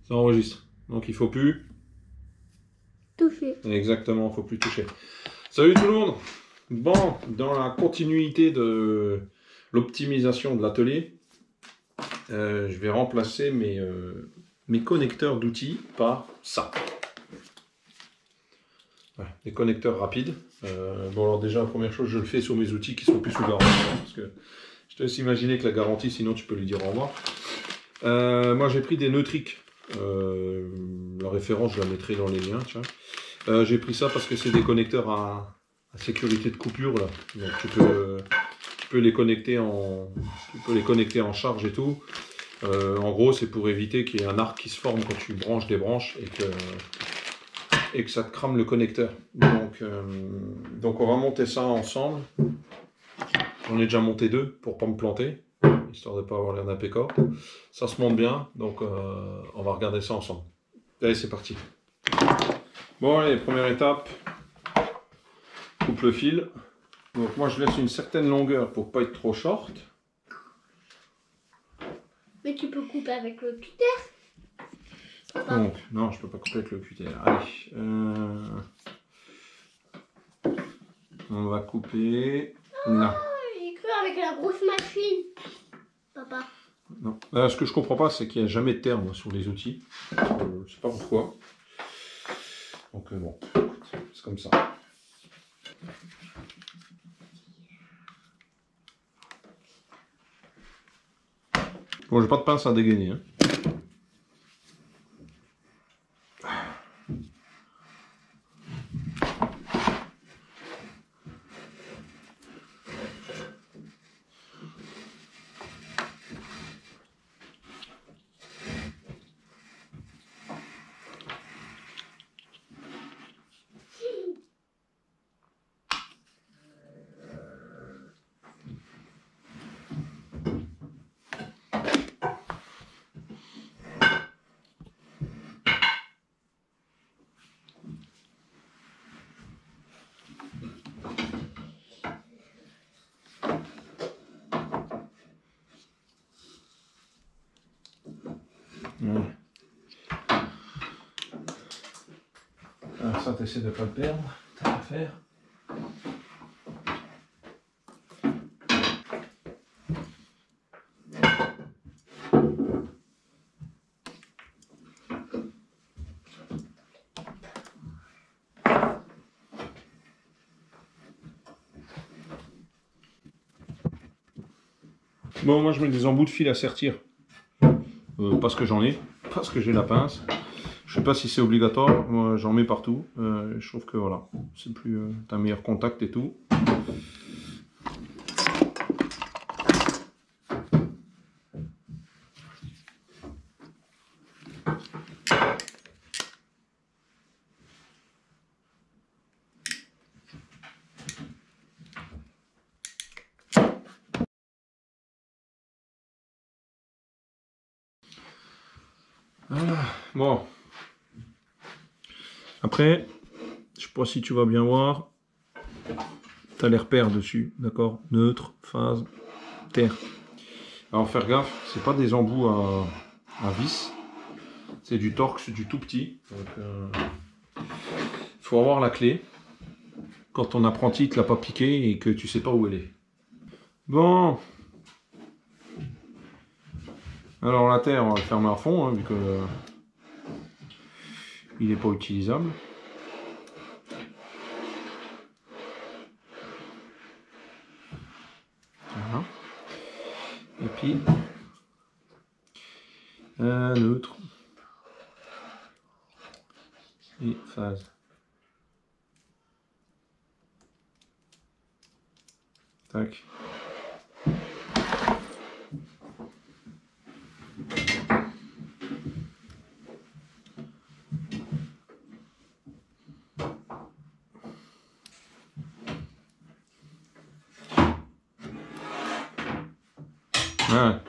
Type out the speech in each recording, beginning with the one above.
Ça enregistre. Donc il faut plus toucher. Exactement, il faut plus toucher. Salut tout le monde. Bon, dans la continuité de l'optimisation de l'atelier, je vais remplacer mes connecteurs d'outils par ça. Voilà, des connecteurs rapides. Bon alors déjà, la première chose, je le fais sur mes outils qui sont plus sous garantie. Parce que je te laisse imaginer que la garantie, sinon tu peux lui dire au revoir. Moi j'ai pris des Neutric. La référence, je la mettrai dans les liens. J'ai pris ça parce que c'est des connecteurs à sécurité de coupure. Là. Donc tu peux les connecter en charge et tout. En gros, c'est pour éviter qu'il y ait un arc qui se forme quand tu branches des branches et que ça te crame le connecteur. Donc on va monter ça ensemble. J'en ai déjà monté deux pour pas me planter, histoire de ne pas avoir l'air d'un pécor. Ça se monte bien, donc on va regarder ça ensemble. Allez, c'est parti. Bon, allez, première étape. Coupe le fil. Donc moi je laisse une certaine longueur pour pas être trop short. Mais tu peux couper avec le cutter. Donc, non, je peux pas couper avec le cutter. Allez. On va couper là. J'ai cru avec la grosse machine. Papa. Non. Ce que je comprends pas, c'est qu'il n'y a jamais de terme sur les outils. Je sais pas pourquoi. Donc bon, c'est comme ça. Bon, j'ai pas de pince à dégainer. Hein. Ouais. Alors ça, t'essaies de ne pas le perdre, t'as à faire. Bon, moi je mets des embouts de fil à sertir. Parce que j'en ai, parce que j'ai la pince. Je sais pas si c'est obligatoire, moi j'en mets partout. Je trouve que voilà, c'est plus, t'as un meilleur contact et tout. Voilà. Bon. Après, je sais pas si tu vas bien voir, tu as les repères dessus, d'accord? Neutre, phase, terre. Alors faire gaffe, c'est pas des embouts à vis, c'est du Torx, du tout petit. Donc, faut avoir la clé quand ton apprenti te l'a pas piqué et que tu sais pas où elle est. Bon. Alors la terre, on va le fermer à fond, hein, vu que il n'est pas utilisable. Voilà. Et puis un autre. Et phase. Tac.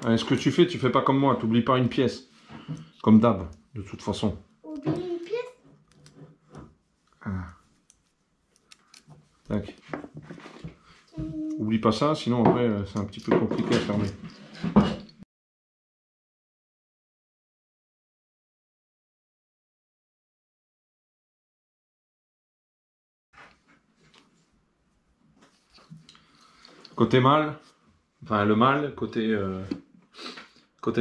Ouais, ce que tu fais pas comme moi, t'oublies pas une pièce. Comme d'hab, de toute façon. Oublie une pièce. Ah. Tac. Oublie pas ça, sinon après c'est un petit peu compliqué à fermer. Côté mâle, enfin le mâle, côté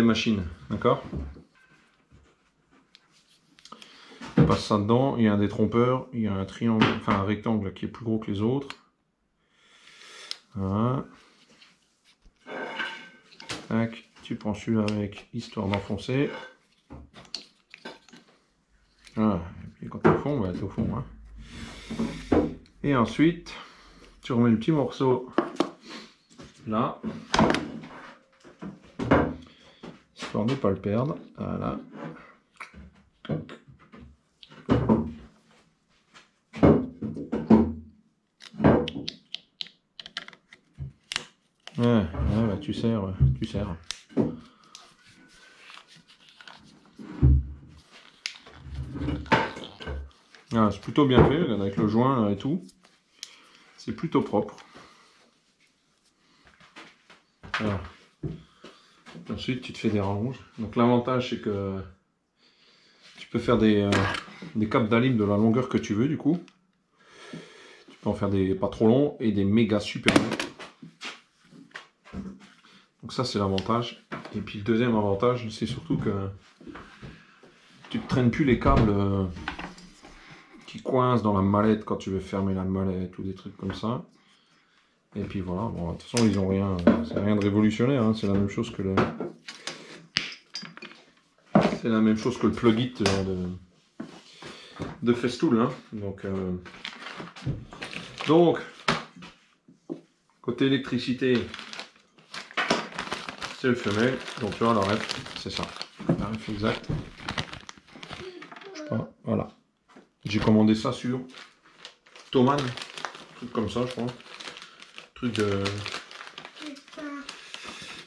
machine, d'accord? On passe ça dedans, il y a un détrompeur, il y a un triangle, enfin un rectangle qui est plus gros que les autres. Voilà. Tac, tu prends celui-là avec, histoire d'enfoncer. Voilà, et puis quand t'es au fond, bah t'es au fond. Hein. Et ensuite, tu remets le petit morceau là, histoire de ne pas le perdre. Voilà. Ouais, bah, tu serres. Ah, c'est plutôt bien fait, regarde, avec le joint là, et tout. C'est plutôt propre. Alors. Ensuite, tu te fais des rallonges. Donc l'avantage, c'est que tu peux faire des capes d'alim de la longueur que tu veux, du coup. Tu peux en faire des pas trop longs et des méga super longs. Donc ça, c'est l'avantage. Et puis le deuxième avantage, c'est surtout que tu ne traînes plus les câbles qui coincent dans la mallette quand tu veux fermer la mallette ou des trucs comme ça. Et puis voilà, bon, de toute façon, ils ont rien, c'est rien de révolutionnaire, hein, c'est la même chose que le... C'est la même chose que le plug-it de Festool. Hein. Donc, côté électricité, c'est le femelle. Donc tu vois, la ref, c'est ça. La ref exact. Je sais pas, voilà. J'ai commandé ça sur Thomann, truc comme ça, je crois.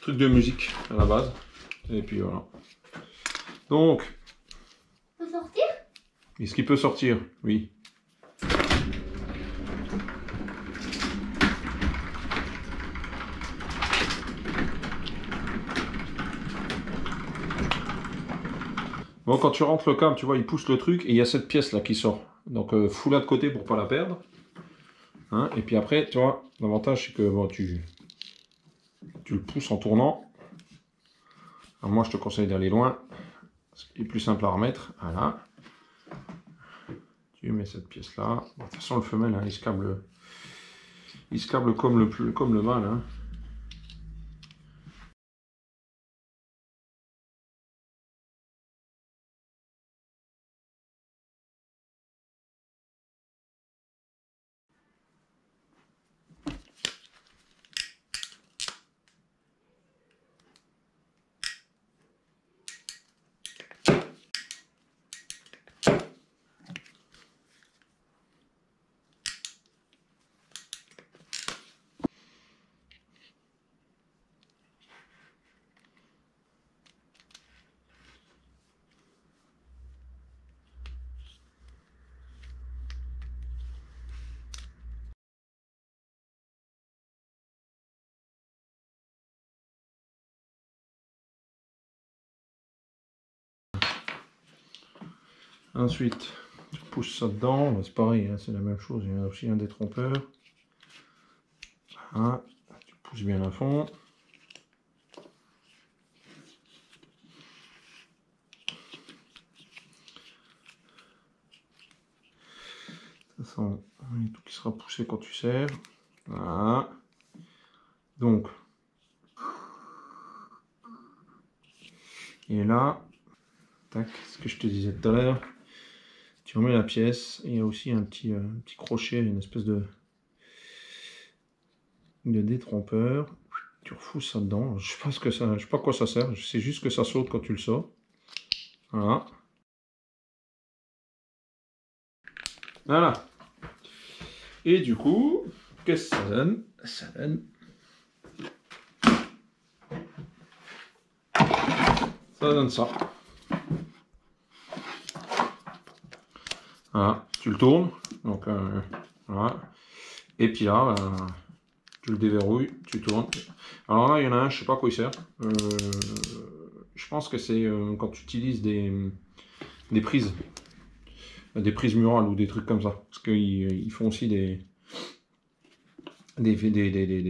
Truc de musique à la base. Et puis voilà. Donc. Peut sortir? Est-ce qu'il peut sortir? Oui. Bon, quand tu rentres le câble, tu vois, il pousse le truc et il y a cette pièce là qui sort. Donc, fous-la de côté pour pas la perdre. Hein, et puis après, tu vois, l'avantage c'est que bon, tu le pousses en tournant. Alors moi, je te conseille d'aller loin. C'est plus simple à remettre. Voilà. Tu mets cette pièce là. Bon, de toute façon, le femelle, hein, il se câble comme le mâle. Hein. Ensuite, tu pousses ça dedans. C'est pareil, hein, c'est la même chose. Il y a aussi un détrompeur. Voilà. Tu pousses bien à fond. De toute façon, il y a tout qui sera poussé quand tu serres. Voilà. Donc, et là, tac, ce que je te disais tout à l'heure, tu remets la pièce. Et il y a aussi un petit crochet, une espèce de détrompeur. Tu refous ça dedans. Je sais pas ce que ça, je sais pas à quoi ça sert. Je sais juste que ça saute quand tu le sors. Voilà. Voilà. Et du coup, qu'est-ce que ça donne? Ça donne ça. Voilà, tu le tournes. Donc voilà. Et puis là, tu le déverrouilles, tu tournes. Alors là, il y en a un, je sais pas à quoi il sert. Je pense que c'est quand tu utilises des prises murales ou des trucs comme ça. Parce qu'ils font aussi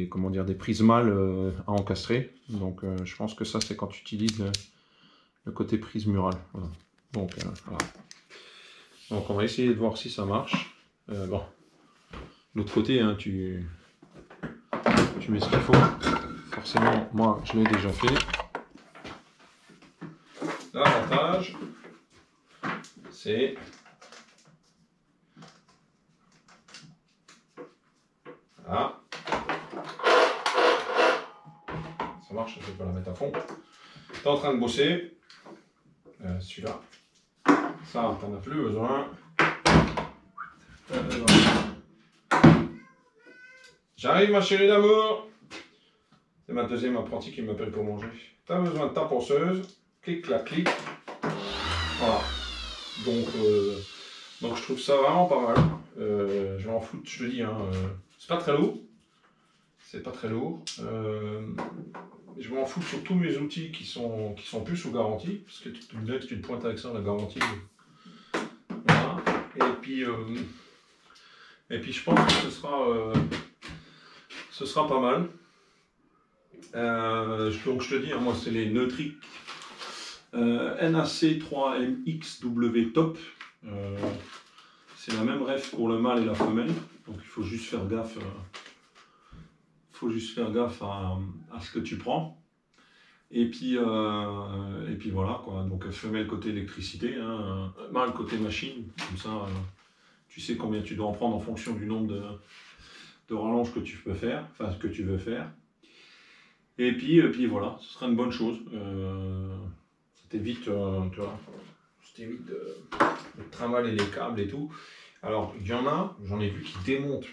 comment dire, des prises mâles à encastrer. Donc je pense que ça c'est quand tu utilises le côté prise murale. Voilà. Donc voilà. Donc on va essayer de voir si ça marche. Bon, l'autre côté, hein, tu mets ce qu'il faut. Forcément, moi je l'ai déjà fait. L'avantage, c'est voilà. Ça marche, je vais pas la mettre à fond. Tu es en train de bosser. Celui-là. Ça, t'en as plus besoin. J'arrive, ma chérie d'amour. C'est ma deuxième apprentie qui m'appelle pour manger. Tu as besoin de ta ponceuse. Clic, clac, clic. Voilà. Donc je trouve ça vraiment pas mal. Je vais en foutre, je te dis. Hein, c'est pas très lourd. C'est pas très lourd. Je vais en foutre sur tous mes outils qui sont plus sous garantie. Parce que tu te pointes avec ça, la garantie. Voilà. Et puis je pense que ce sera pas mal. Donc je te dis, hein, moi c'est les Neutric NAC3MXW Top. C'est la même ref pour le mâle et la femelle. Donc il faut juste faire gaffe. À ce que tu prends. Et puis voilà quoi. Donc femelle côté électricité, hein, mâle côté machine. Comme ça, tu sais combien tu dois en prendre en fonction du nombre de rallonges que tu peux faire, enfin ce que tu veux faire. Et puis voilà, ce sera une bonne chose. Ça t'évite, tu vois, de trimballer les câbles et tout. Alors il y en a, j'en ai vu qui démontent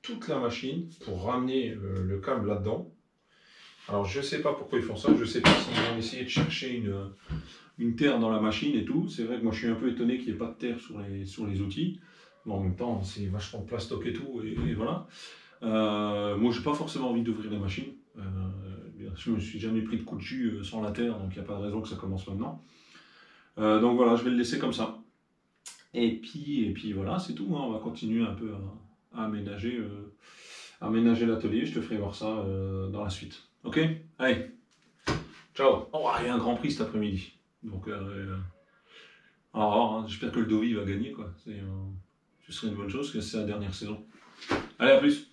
toute la machine pour ramener le câble là-dedans. Alors je sais pas pourquoi ils font ça, je sais pas s'ils vont essayer de chercher une terre dans la machine et tout. C'est vrai que moi je suis un peu étonné qu'il n'y ait pas de terre sur les outils. Mais en même temps c'est vachement de plastoc et tout, et voilà. Moi j'ai pas forcément envie d'ouvrir la machine. Je me suis jamais pris de coup de jus sans la terre, donc il n'y a pas de raison que ça commence maintenant. Donc voilà, je vais le laisser comme ça. Et puis voilà, c'est tout. Hein. On va continuer un peu à aménager l'atelier. Je te ferai voir ça dans la suite. Ok? Allez, ciao. Oh, il y a un grand prix cet après-midi. Donc, alors, hein, j'espère que le Dovi va gagner, quoi. Ce serait une bonne chose, parce que c'est la dernière saison. Allez, à plus.